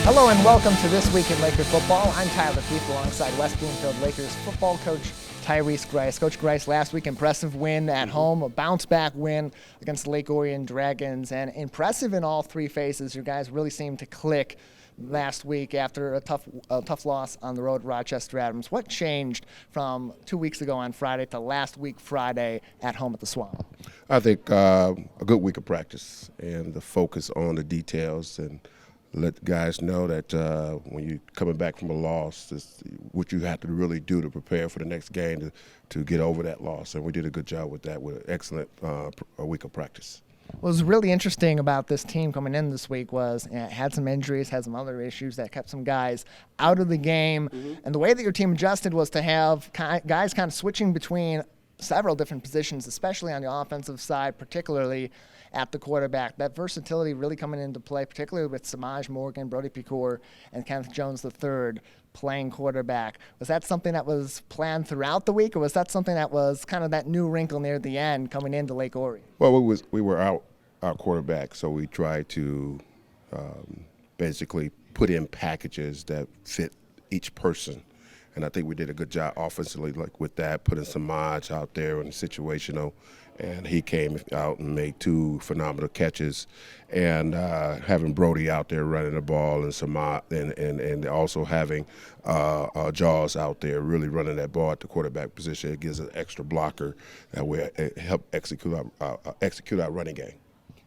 Hello and welcome to This Week in Laker Football. I'm Tyler Kieft alongside West Bloomfield Lakers football coach Tyrice Grice. Coach Grice, last week impressive win at home, a bounce-back win against the Lake Orion Dragons, and impressive in all three phases. Your guys really seemed to click last week after a tough loss on the road at Rochester Adams. What changed from 2 weeks ago on Friday to last week Friday at home at the Swamp? I think a good week of practice and the focus on the details and let the guys know that when you're coming back from a loss, what you have to really do to prepare for the next game to get over that loss. And we did a good job with that with an excellent week of practice. What was really interesting about this team coming in this week was it had some injuries, had some other issues that kept some guys out of the game. And the way that your team adjusted was to have guys kind of switching between several different positions, especially on the offensive side, particularly at the quarterback. That versatility really coming into play, particularly with Semaj Morgan, Brody Picor, and Kenneth Jones III playing quarterback. Was that something that was planned throughout the week, or was that something that was kind of that new wrinkle near the end coming into Lake Orion? Well, we were out our quarterback, so we tried to basically put in packages that fit each person. And I think we did a good job offensively, like with that, putting Semaj out there in situational, and he came out and made two phenomenal catches, and having Brody out there running the ball, and Semaj, and also having Jaws out there really running that ball at the quarterback position. It gives an extra blocker that will help execute our running game.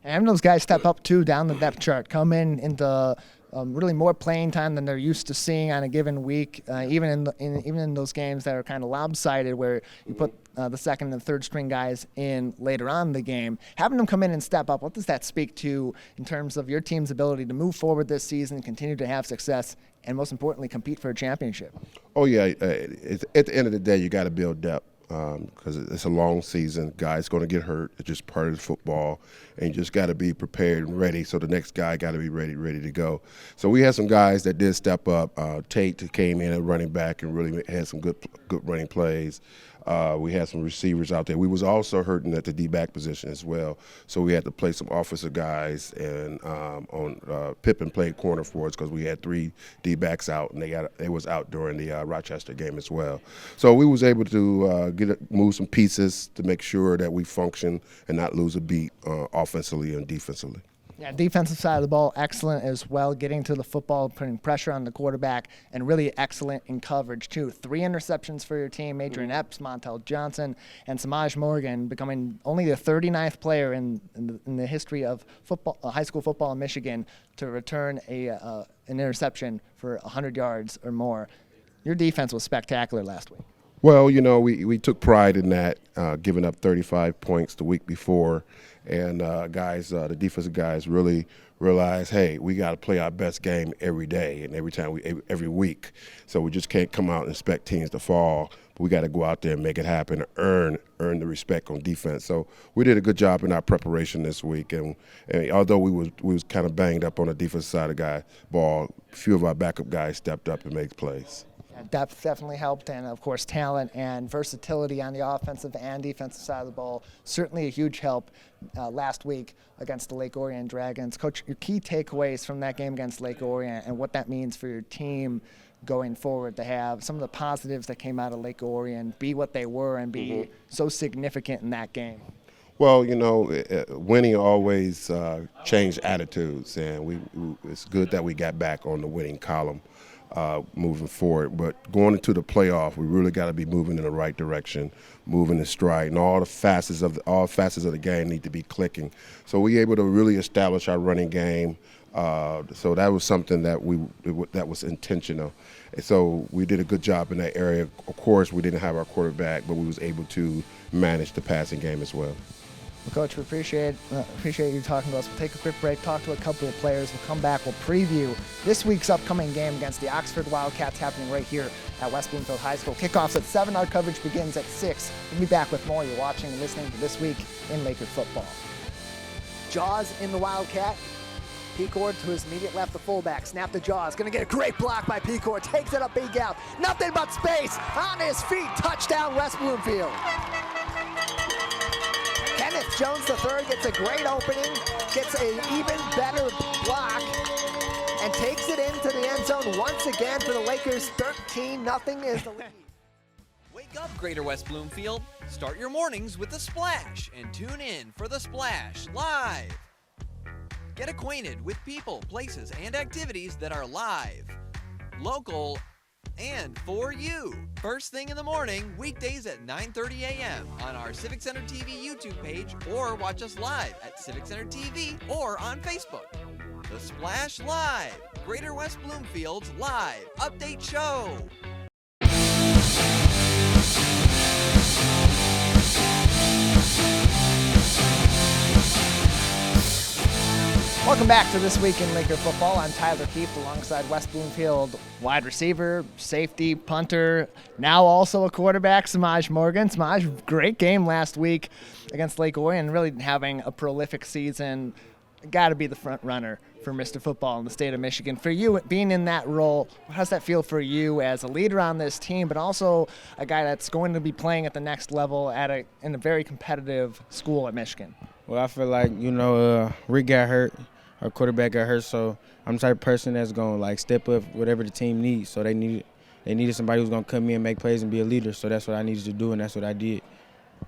And those guys step up too down the depth chart, come into really more playing time than they're used to seeing on a given week, even in those games that are kind of lopsided where you put the second and third string guys in later on in the game. Having them come in and step up, what does that speak to in terms of your team's ability to move forward this season, continue to have success, and most importantly, compete for a championship? Oh, yeah. At the end of the day, you got to build depth. Because it's a long season. Guys going to get hurt. It's just part of football, and you just got to be prepared and ready. So the next guy got to be ready to go. So we had some guys that did step up. Tate came in at running back and really had some good running plays. We had some receivers out there. We was also hurting at the D-back position as well. So we had to play some offensive guys, and Pippen played corner for us because we had three D-backs out, and they was out during the Rochester game as well. So we was able to move some pieces to make sure that we function and not lose a beat offensively and defensively. Yeah, defensive side of the ball, excellent as well, getting to the football, putting pressure on the quarterback, and really excellent in coverage, too. 3 interceptions for your team, Adrian Epps, Montel Johnson, and Semaj Morgan, becoming only the 39th player in the history of football, high school football in Michigan to return an interception for 100 yards or more. Your defense was spectacular last week. Well, you know, we took pride in that, giving up 35 points the week before. And the defensive guys really realized, hey, we got to play our best game every day and every week. So we just can't come out and expect teams to fall. But we got to go out there and make it happen, earn the respect on defense. So we did a good job in our preparation this week. And although we was kind of banged up on the defensive side of the ball, a few of our backup guys stepped up and made plays. Depth definitely helped, and of course talent and versatility on the offensive and defensive side of the ball, certainly a huge help last week against the Lake Orion Dragons. Coach, your key takeaways from that game against Lake Orion and what that means for your team going forward to have some of the positives that came out of Lake Orion be what they were and be so significant in that game. Well, you know, winning always changed attitudes, and it's good that we got back on the winning column moving forward. But going into the playoff, we really got to be moving in the right direction, moving in stride, and all facets of the game need to be clicking. So we able to really establish our running game. So that was something that was intentional. And so we did a good job in that area. Of course, we didn't have our quarterback, but we was able to manage the passing game as well. Well, Coach, we appreciate you talking to us. We'll take a quick break, talk to a couple of players. We'll come back, we'll preview this week's upcoming game against the Oxford Wildcats happening right here at West Bloomfield High School. Kickoff's at 7, our coverage begins at 6. We'll be back with more. You're watching and listening to This Week in Laker Football. Jaws in the Wildcat. Picor to his immediate left, the fullback. Snap to Jaws. Going to get a great block by Picor. Takes it up, big out. Nothing but space. On his feet. Touchdown, West Bloomfield. Kenneth Jones III gets a great opening. Gets an even better block. and takes it into the end zone once again for the Lakers. 13-0 is the lead. Wake up, Greater West Bloomfield. Start your mornings with The Splash and tune in for The Splash Live. Get acquainted with people, places, and activities that are live, local, and for you. First thing in the morning, weekdays at 9:30 a.m. on our Civic Center TV YouTube page, or watch us live at Civic Center TV or on Facebook. The Splash Live, Greater West Bloomfield's live update show. Welcome back to This Week in Laker Football. I'm Tyler Kieft alongside West Bloomfield wide receiver, safety, punter, now also a quarterback, Semaj Morgan. Semaj, great game last week against Lake Orion, really having a prolific season. Got to be the front runner for Mr. Football in the state of Michigan. For you, being in that role, how does that feel for you as a leader on this team, but also a guy that's going to be playing at the next level in a very competitive school at Michigan? Well, I feel like, Rick got hurt. Our quarterback got hurt, so I'm the type of person that's going to step up whatever the team needs. So they needed somebody who's going to come in, make plays, and be a leader. So that's what I needed to do, and that's what I did.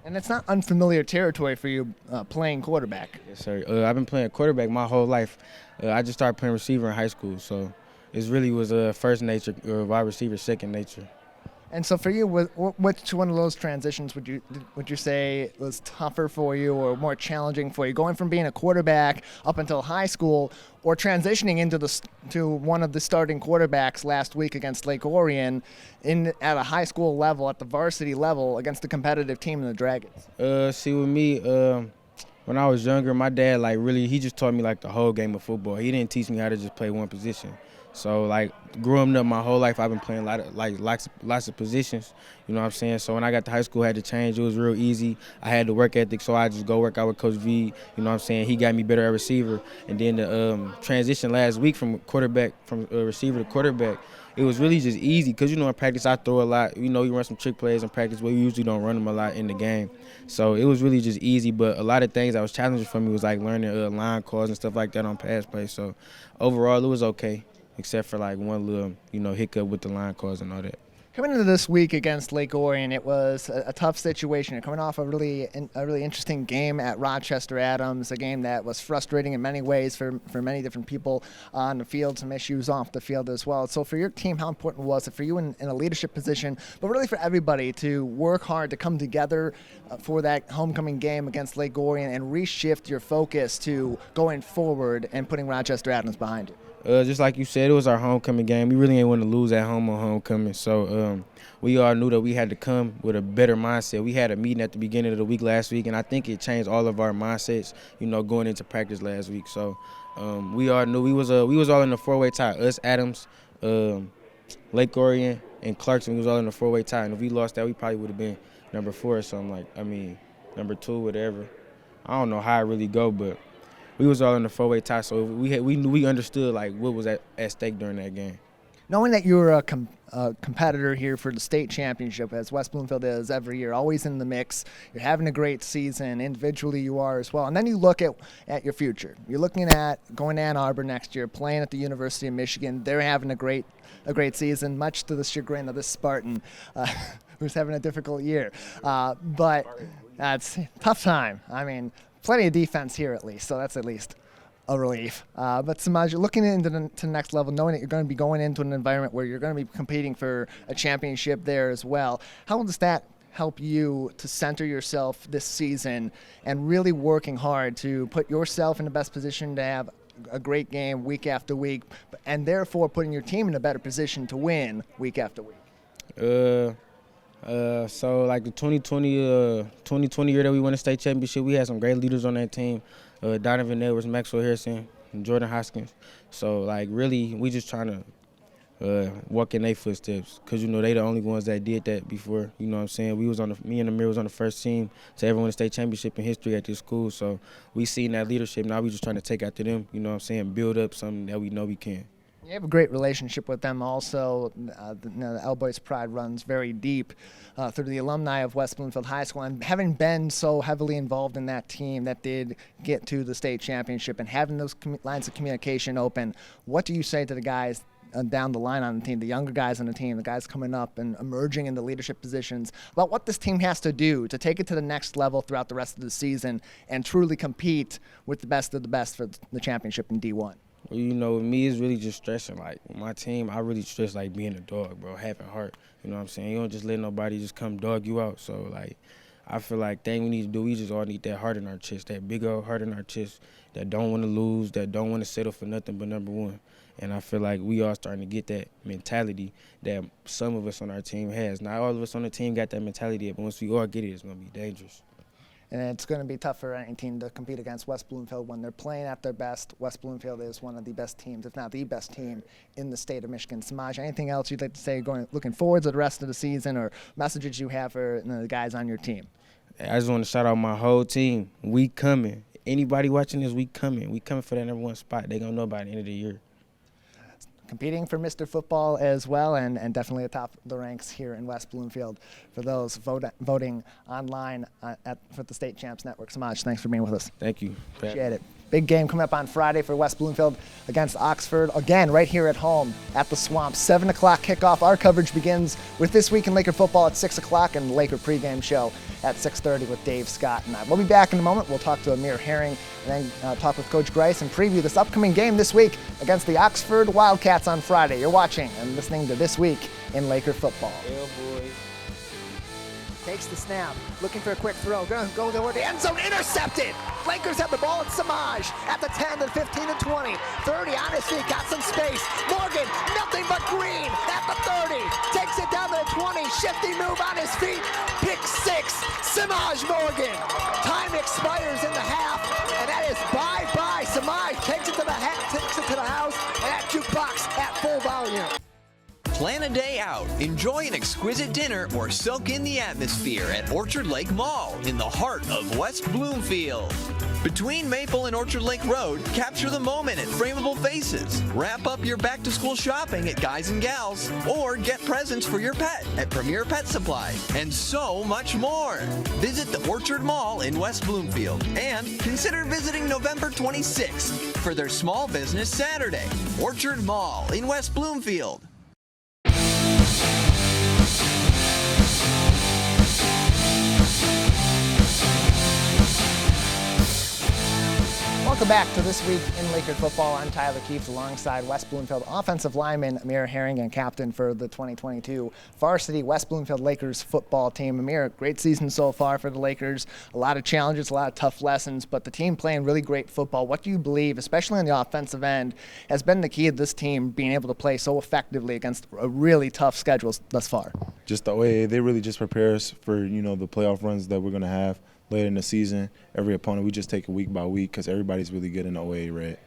And it's not unfamiliar territory for you playing quarterback. Yes, sir. I've been playing quarterback my whole life. I just started playing receiver in high school, so it really was first nature, wide receiver second nature. And so for you, which one of those transitions would you say was tougher for you or more challenging for you, going from being a quarterback up until high school, or transitioning to one of the starting quarterbacks last week against Lake Orion at a high school level, at the varsity level, against a competitive team in the Dragons? See, with me, when I was younger, my dad he just taught me the whole game of football. He didn't teach me how to just play one position. So growing up my whole life, I've been playing lots of positions. You know what I'm saying? So when I got to high school, I had to change. It was real easy. I had the work ethic, so I just go work out with Coach V. You know what I'm saying? He got me better at receiver. And then the transition last week from receiver to quarterback, it was really just easy because, in practice I throw a lot. We run some trick plays in practice, but we usually don't run them a lot in the game. So it was really just easy, but a lot of things that was challenging for me was learning line calls and stuff like that on pass plays. So overall, it was okay, except for one little, hiccup with the line calls and all that. Coming into this week against Lake Orion, it was a tough situation. You're coming off a really interesting game at Rochester Adams, a game that was frustrating in many ways for many different people on the field, some issues off the field as well. So for your team, how important was it for you in a leadership position, but really for everybody to work hard to come together for that homecoming game against Lake Orion and reshift your focus to going forward and putting Rochester Adams behind you? Just like you said, it was our homecoming game. We really ain't want to lose at home on homecoming. So we all knew that we had to come with a better mindset. We had a meeting at the beginning of the week last week, and I think it changed all of our mindsets, going into practice last week. So we all knew we was all in the four-way tie. Us, Adams, Lake Orion, and Clarkson, we was all in the four-way tie. And if we lost that, we probably would have been number 4 or something number 2, whatever. I don't know how it really go, but we was all in the four-way tie, so we understood what was at stake during that game. Knowing that you're a competitor here for the state championship, as West Bloomfield is every year, always in the mix, you're having a great season. Individually, you are as well. And then you look at your future. You're looking at going to Ann Arbor next year, playing at the University of Michigan. They're having a great season, much to the chagrin of this Spartan, who's having a difficult year. But that's a tough time. Plenty of defense here at least, so that's at least a relief. But Semaj, you're looking into the next level, knowing that you're going to be going into an environment where you're going to be competing for a championship there as well. How does that help you to center yourself this season and really working hard to put yourself in the best position to have a great game week after week, and therefore putting your team in a better position to win week after week? So the 2020 year that we won the state championship, we had some great leaders on that team. Donovan Edwards, Maxwell Harrison, and Jordan Hoskins. So really, we just trying to walk in their footsteps, because they the only ones that did that before. You know what I'm saying? Me and Amir was on the first team to ever win a state championship in history at this school. So we seen that leadership. Now we just trying to take after them. You know what I'm saying? Build up something that we know we can. You have a great relationship with them also. The L-Boyz pride runs very deep through the alumni of West Bloomfield High School. And having been so heavily involved in that team that did get to the state championship and having those lines of communication open, what do you say to the guys down the line on the team, the younger guys on the team, the guys coming up and emerging into leadership positions, about what this team has to do to take it to the next level throughout the rest of the season and truly compete with the best of the best for the championship in D1? Well, you know, with me, it's really just stressing. Like, with my team, I really stress, like, being a dog, bro, having heart. You know what I'm saying? You don't just let nobody just come dog you out. So, like, I feel like thing we need to do, we just all need that heart in our chest, that big old heart in our chest that don't want to lose, that don't want to settle for nothing but number one. And I feel like we are starting to get that mentality that some of us on our team has. Not all of us on the team got that mentality, but once we all get it, it's going to be dangerous. And it's going to be tough for any team to compete against West Bloomfield when they're playing at their best. West Bloomfield is one of the best teams, if not the best team, in the state of Michigan. Semaj, anything else you'd like to say looking forward to the rest of the season, or messages you have for the guys on your team? I just want to shout out my whole team. We coming. Anybody watching this, we coming. We coming for that number one spot. They going to know by the end of the year. Competing for Mr. Football as well, and definitely atop the ranks here in West Bloomfield for those voting online for the State Champs Network. Semaj, thanks for being with us. Thank you. Appreciate it. Big game coming up on Friday for West Bloomfield against Oxford. Again, right here at home at the Swamp. 7 o'clock kickoff. Our coverage begins with This Week in Laker Football at 6 o'clock and the Laker pregame show at 6:30 with Dave Scott and I. We'll be back in a moment. We'll talk to Amir Herring and then talk with Coach Grice and preview this upcoming game this week against the Oxford Wildcats on Friday. You're watching and listening to This Week in Laker Football. L-Boyz. Takes the snap, looking for a quick throw, gonna go toward the end zone, intercepted! Lakers have the ball at Semaj at the 10, the 15, and 20. 30 on his feet, got some space. Morgan, nothing but green at the 30. Takes it down to the 20, shifty move on his feet. Pick 6, Semaj Morgan. Time expires in the half, and that is bye-bye. Semaj takes it to the house, and that jukebox at full volume. Plan a day out, enjoy an exquisite dinner, or soak in the atmosphere at Orchard Lake Mall in the heart of West Bloomfield. Between Maple and Orchard Lake Road, capture the moment at Frameable Faces. Wrap up your back-to-school shopping at Guys and Gals, or get presents for your pet at Premier Pet Supply, and so much more. Visit the Orchard Mall in West Bloomfield, and consider visiting November 26th for their Small Business Saturday. Orchard Mall in West Bloomfield. Welcome back to This Week in Laker Football. I'm Tyler Kieft alongside West Bloomfield offensive lineman Amir Herring and captain for the 2022 varsity West Bloomfield Lakers football team. Amir, great season so far for the Lakers. A lot of challenges, a lot of tough lessons, but the team playing really great football. What do you believe, especially on the offensive end, has been the key of this team being able to play so effectively against a really tough schedule thus far? Just the OAA, they really just prepare us for, the playoff runs that we're going to have later in the season. Every opponent, we just take it week by week because everybody's really good in the OAA-red.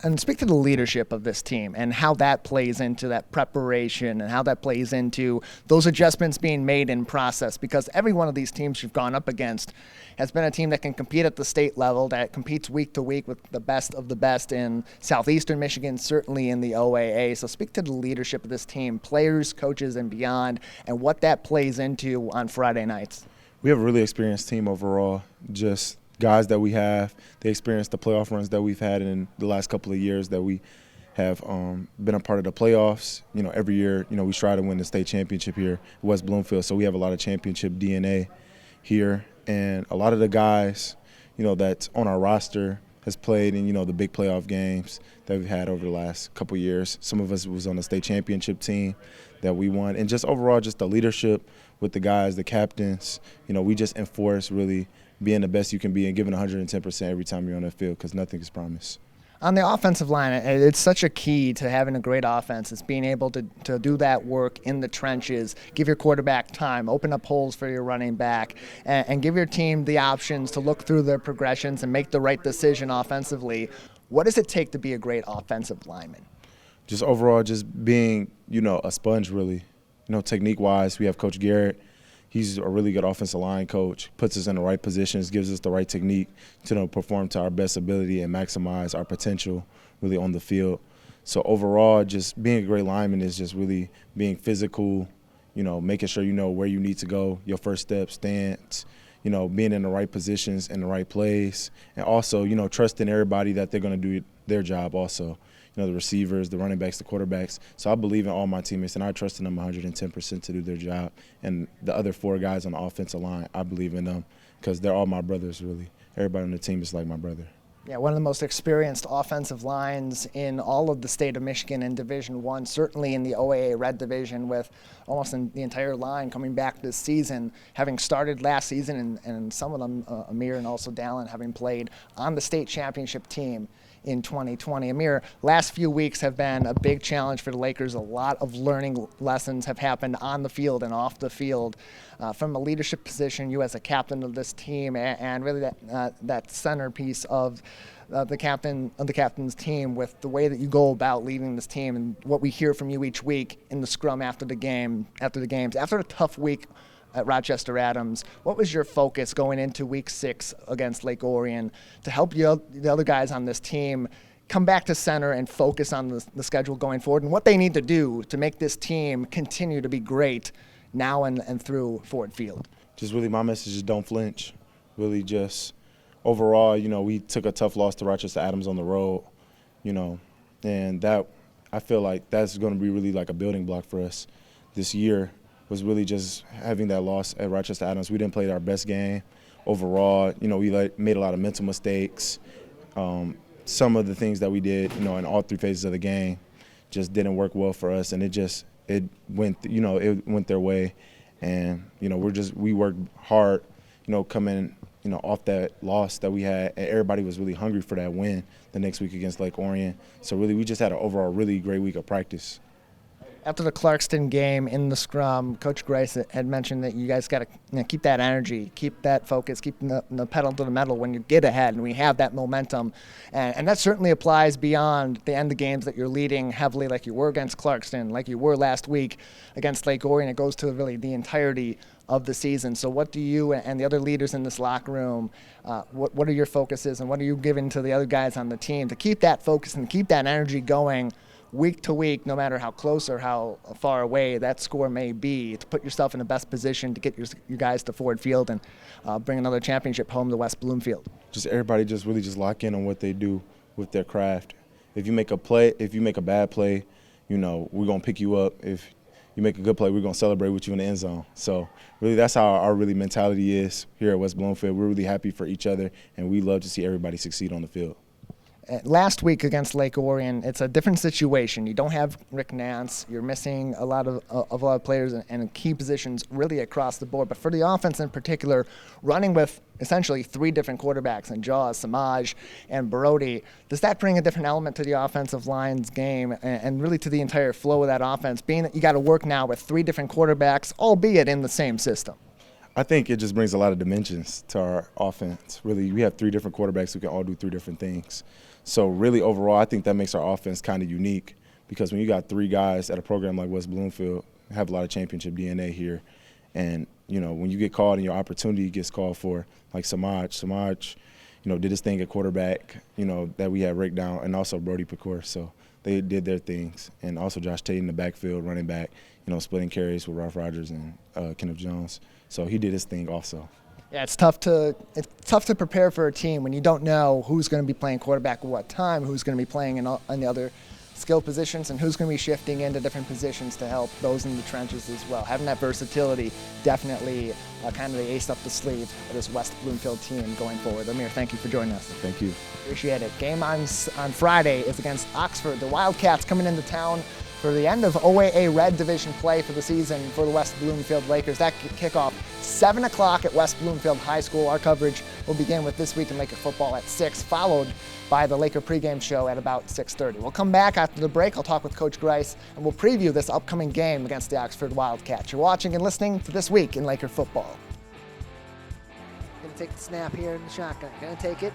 And speak to the leadership of this team and how that plays into that preparation and how that plays into those adjustments being made in process, because every one of these teams you've gone up against has been a team that can compete at the state level, that competes week to week with the best of the best in southeastern Michigan, certainly in the OAA. So speak to the leadership of this team, players, coaches, and beyond, and what that plays into on Friday nights. We have a really experienced team overall, just guys that we have. They experienced the playoff runs that we've had in the last couple of years that we have been a part of the playoffs. Every year, we try to win the state championship here at West Bloomfield, so we have a lot of championship DNA here. And a lot of the guys, that's on our roster has played in, the big playoff games that we've had over the last couple of years. Some of us was on the state championship team that we won. And just overall, just the leadership with the guys, the captains, we just enforce really being the best you can be and giving 110% every time you're on that field, because nothing is promised. On the offensive line, it's such a key to having a great offense. It's being able to do that work in the trenches, give your quarterback time, open up holes for your running back, and give your team the options to look through their progressions and make the right decision offensively. What does it take to be a great offensive lineman? Just overall, just being, a sponge really. Technique-wise, we have Coach Garrett. He's a really good offensive line coach, puts us in the right positions, gives us the right technique to perform to our best ability and maximize our potential really on the field. So overall, just being a great lineman is just really being physical, making sure you know where you need to go, your first step, stance, being in the right positions in the right place, and also, trusting everybody that they're going to do their job also. The receivers, the running backs, the quarterbacks. So I believe in all my teammates, and I trust in them 110% to do their job. And the other 4 guys on the offensive line, I believe in them because they're all my brothers, really. Everybody on the team is like my brother. Yeah, one of the most experienced offensive lines in all of the state of Michigan in Division I, certainly in the OAA-red division, with almost the entire line coming back this season, having started last season, and some of them, Amir and also Dallin, having played on the state championship team in 2020. Amir, last few weeks have been a big challenge for the Lakers. A lot of learning lessons have happened on the field and off the field. From a leadership position, you as a captain of this team, and really that centerpiece of the captain's team, with the way that you go about leading this team and what we hear from you each week in the scrum after the games, after a tough week at Rochester Adams, what was your focus going into week 6 against Lake Orion to help the other guys on this team come back to center and focus on the schedule going forward, and what they need to do to make this team continue to be great now and through Ford Field? Just really my message is don't flinch. Really just overall, we took a tough loss to Rochester Adams on the road, and that I feel like that's going to be really like a building block for us this year. Was really just having that loss at Rochester Adams. We didn't play our best game overall. We made a lot of mental mistakes. Some of the things that we did, in all 3 phases of the game just didn't work well for us, and it went their way. And, we worked hard, coming, off that loss that we had, and everybody was really hungry for that win the next week against Lake Orion. So really, we just had an overall really great week of practice. After the Clarkston game in the scrum, Coach Grice had mentioned that you guys got to keep that energy, keep that focus, keep the pedal to the metal when you get ahead, and we have that momentum. And that certainly applies beyond the end of games that you're leading heavily, like you were against Clarkston, like you were last week against Lake Orion. It goes to really the entirety of the season. So what do you and the other leaders in this locker room, what are your focuses, and what are you giving to the other guys on the team to keep that focus and keep that energy going week to week, no matter how close or how far away that score may be, to put yourself in the best position to get your guys to Ford Field and bring another championship home to West Bloomfield? Just everybody just really just lock in on what they do with their craft. If you make a bad play, we're going to pick you up. If you make a good play, we're going to celebrate with you in the end zone. So really that's how our really mentality is here at West Bloomfield. We're really happy for each other, and we love to see everybody succeed on the field. Last week against Lake Orion, it's a different situation. You don't have Rick Nance. You're missing a lot of players and key positions really across the board. But for the offense in particular, running with essentially 3 different quarterbacks in Jaws, Semaj, and Brody, does that bring a different element to the offensive line's game and really to the entire flow of that offense, being that you got to work now with 3 different quarterbacks, albeit in the same system? I think it just brings a lot of dimensions to our offense. Really, we have 3 different quarterbacks who can all do 3 different things. So really, overall, I think that makes our offense kind of unique, because when you got 3 guys at a program like West Bloomfield, have a lot of championship DNA here, and when you get called and your opportunity gets called for, like Semaj, did his thing at quarterback, that we had Rick down, and also Brody Pecor. So they did their things, and also Josh Tate in the backfield, running back, splitting carries with Ralph Rogers and Kenneth Jones. So he did his thing also. Yeah, it's tough to prepare for a team when you don't know who's going to be playing quarterback at what time, who's going to be playing in the other skill positions, and who's going to be shifting into different positions to help those in the trenches as well. Having that versatility, definitely kind of the ace up the sleeve of this West Bloomfield team going forward. Amir, thank you for joining us. Thank you. Appreciate it. Game on Friday is against Oxford. The Wildcats coming into town for the end of OAA-red division play for the season for the West Bloomfield Lakers. That kick off 7 o'clock at West Bloomfield High School. Our coverage will begin with This Week in Laker Football at 6, followed by the Laker pregame show at about 6:30. We'll come back after the break. I'll talk with Coach Grice, and we'll preview this upcoming game against the Oxford Wildcats. You're watching and listening to This Week in Laker Football. Gonna take the snap here in the shotgun. Gonna take it.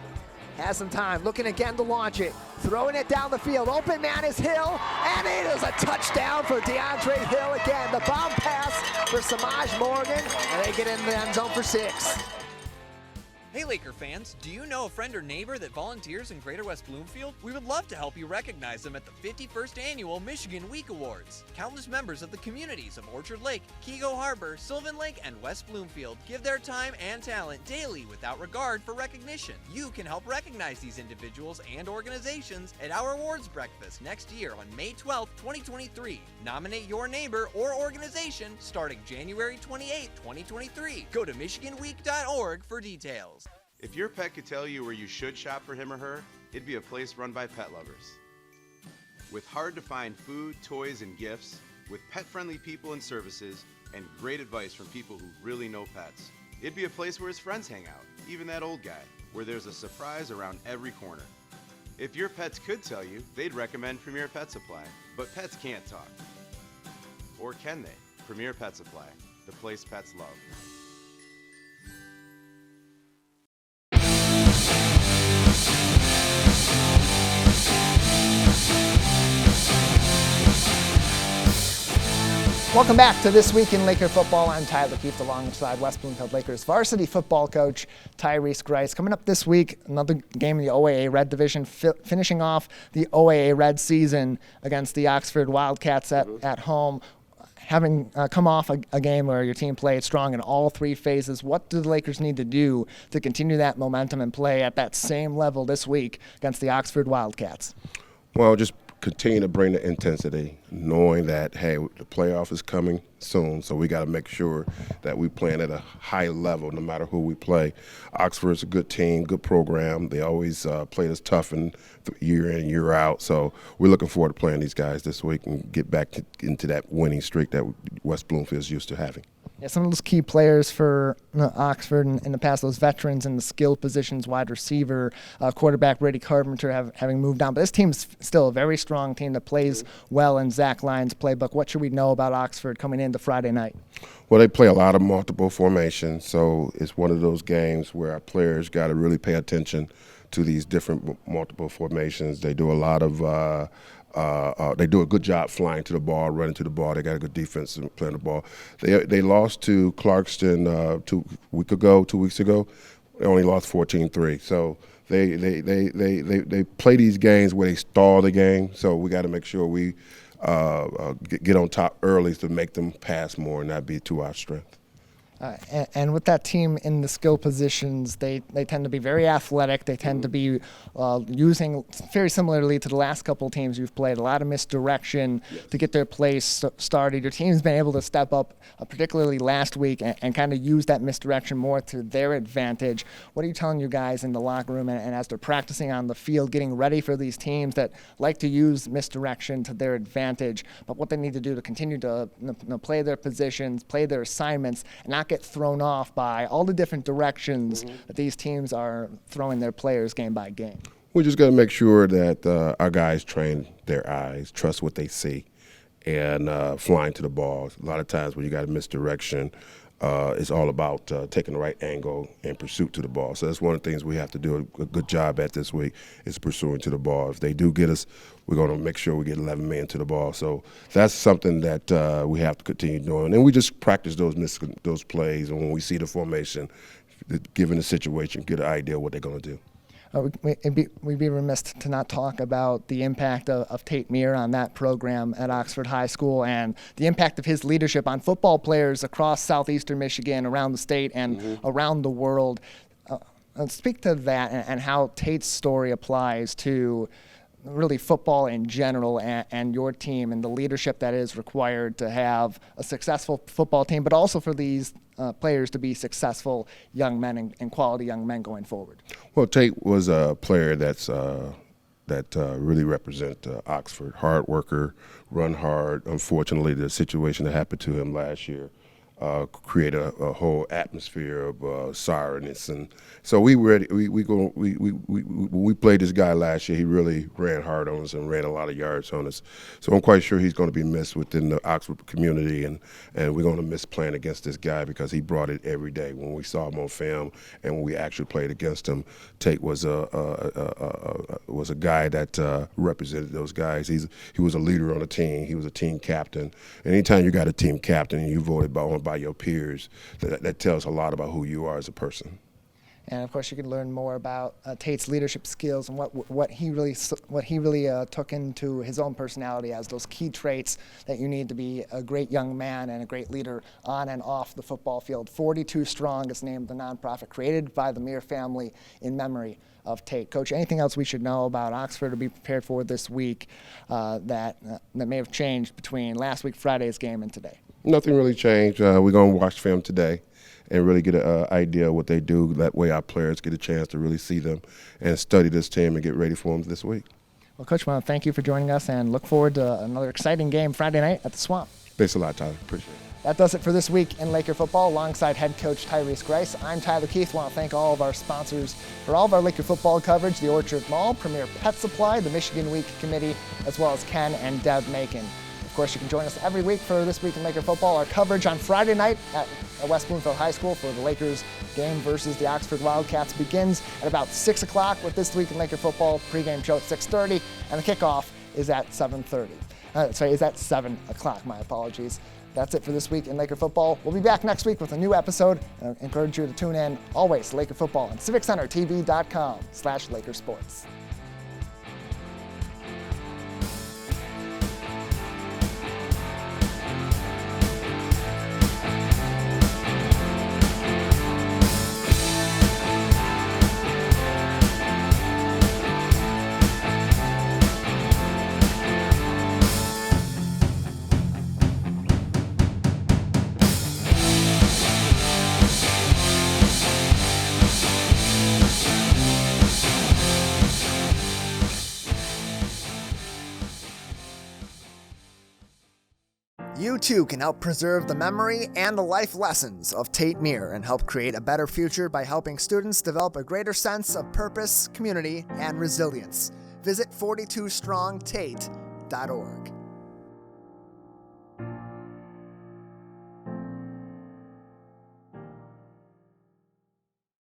Has some time, looking again to launch it. Throwing it down the field. Open man is Hill, and it is a touchdown for DeAndre Hill again. The bomb pass for Semaj Morgan, and they get in the end zone for 6. Hey Laker fans, do you know a friend or neighbor that volunteers in Greater West Bloomfield? We would love to help you recognize them at the 51st Annual Michigan Week Awards. Countless members of the communities of Orchard Lake, Kego Harbor, Sylvan Lake, and West Bloomfield give their time and talent daily without regard for recognition. You can help recognize these individuals and organizations at our awards breakfast next year on May 12, 2023. Nominate your neighbor or organization starting January 28, 2023. Go to michiganweek.org for details. If your pet could tell you where you should shop for him or her, it'd be a place run by pet lovers. With hard-to-find food, toys, and gifts, with pet-friendly people and services, and great advice from people who really know pets, it'd be a place where his friends hang out, even that old guy, where there's a surprise around every corner. If your pets could tell you, they'd recommend Premier Pet Supply. But pets can't talk. Or can they? Premier Pet Supply, the place pets love. Welcome back to This Week in Laker Football. I'm Tyler Kieft alongside West Bloomfield Lakers varsity football coach Tyrice Grice. Coming up this week, another game in the OAA-red division, finishing off the OAA-red season against the Oxford Wildcats at home. Having come off a game where your team played strong in all three phases, what do the Lakers need to do to continue that momentum and play at that same level this week against the Oxford Wildcats? Well, just continue to bring the intensity, knowing that, hey, the playoff is coming soon, so we got to make sure that we playing at a high level no matter who we play. Oxford's a good team, good program. They always played us tough year in, year out, so we're looking forward to playing these guys this week and get back into that winning streak that West Bloomfield's used to having. Yeah, some of those key players for Oxford in the past, those veterans in the skill positions, wide receiver, quarterback Brady Carpenter having moved on. But this team's still a very strong team that plays well in Zach Lyons' playbook. What should we know about Oxford coming into Friday night? Well, they play a lot of multiple formations, so it's one of those games where our players got to really pay attention to these different multiple formations. They do a lot of they do a good job flying to the ball, running to the ball. They got a good defense and playing the ball. They lost to Clarkston 2 weeks ago. They only lost 14-3. So they play these games where they stall the game. So we got to make sure we get on top early to make them pass more and not be to our strength. And with that team in the skill positions, they tend to be very athletic. They tend to be using, very similarly to the last couple of teams you've played, a lot of misdirection to get their plays started. Your team's been able to step up, particularly last week, and kind of use that misdirection more to their advantage. What are you telling you guys in the locker room and as they're practicing on the field, getting ready for these teams that like to use misdirection to their advantage, but what they need to do to continue to play their positions, play their assignments, and not get thrown off by all the different directions that these teams are throwing their players game by game? We just got to make sure that our guys train their eyes, trust what they see, and flying to the ball. A lot of times when you got a misdirection, it's all about taking the right angle and pursuit to the ball. So that's one of the things we have to do a good job at this week is pursuing to the ball. If they do get us, we're going to make sure we get 11 men to the ball. So that's something that we have to continue doing. And we just practice those plays, and when we see the formation, given the situation, get an idea what they're going to do. We'd be remiss to not talk about the impact of Tate Meir on that program at Oxford High School and the impact of his leadership on football players across southeastern Michigan, around the state, and around the world. Speak to that and how Tate's story applies to really football in general and your team and the leadership that is required to have a successful football team, but also for these players to be successful young men and quality young men going forward. Well, Tate was a player that really represent Oxford. Hard worker, run hard. Unfortunately, the situation that happened to him last year create a whole atmosphere of sorrowness, and so when we played this guy last year, he really ran hard on us and ran a lot of yards on us. So I'm quite sure he's going to be missed within the Oxford community, and we're going to miss playing against this guy because he brought it every day. When we saw him on film and when we actually played against him, Tate was a guy that represented those guys. He was a leader on the team. He was a team captain. Anytime you got a team captain and you voted by your peers, that tells a lot about who you are as a person. And of course, you can learn more about Tate's leadership skills and what he really took into his own personality as those key traits that you need to be a great young man and a great leader on and off the football field. 42 Strong is named the nonprofit created by the Meir family in memory of Tate. Coach, anything else we should know about Oxford to be prepared for this week that may have changed between last week, Friday's game, and today? Nothing really changed. We're going to watch film today and really get an idea of what they do. That way our players get a chance to really see them and study this team and get ready for them this week. Well, Coach, I want to thank you for joining us and look forward to another exciting game Friday night at the Swamp. Thanks a lot, Tyler. Appreciate it. That does it for this week in Laker football. Alongside head coach Tyrice Grice, I'm Tyler Kieft. I want to thank all of our sponsors for all of our Laker football coverage: the Orchard Mall, Premier Pet Supply, the Michigan Week Committee, as well as Ken and Deb Macon. Of course, you can join us every week for This Week in Laker Football. Our coverage on Friday night at West Bloomfield High School for the Lakers game versus the Oxford Wildcats begins at about 6 o'clock with This Week in Laker Football pregame show at 6:30, and the kickoff is at 7:30. Is at 7 o'clock, my apologies. That's it for This Week in Laker Football. We'll be back next week with a new episode. I encourage you to tune in always to Laker Football and civiccentertv.com/Lakersports. You too can help preserve the memory and the life lessons of Tate Meir and help create a better future by helping students develop a greater sense of purpose, community, and resilience. Visit 42strongtate.org.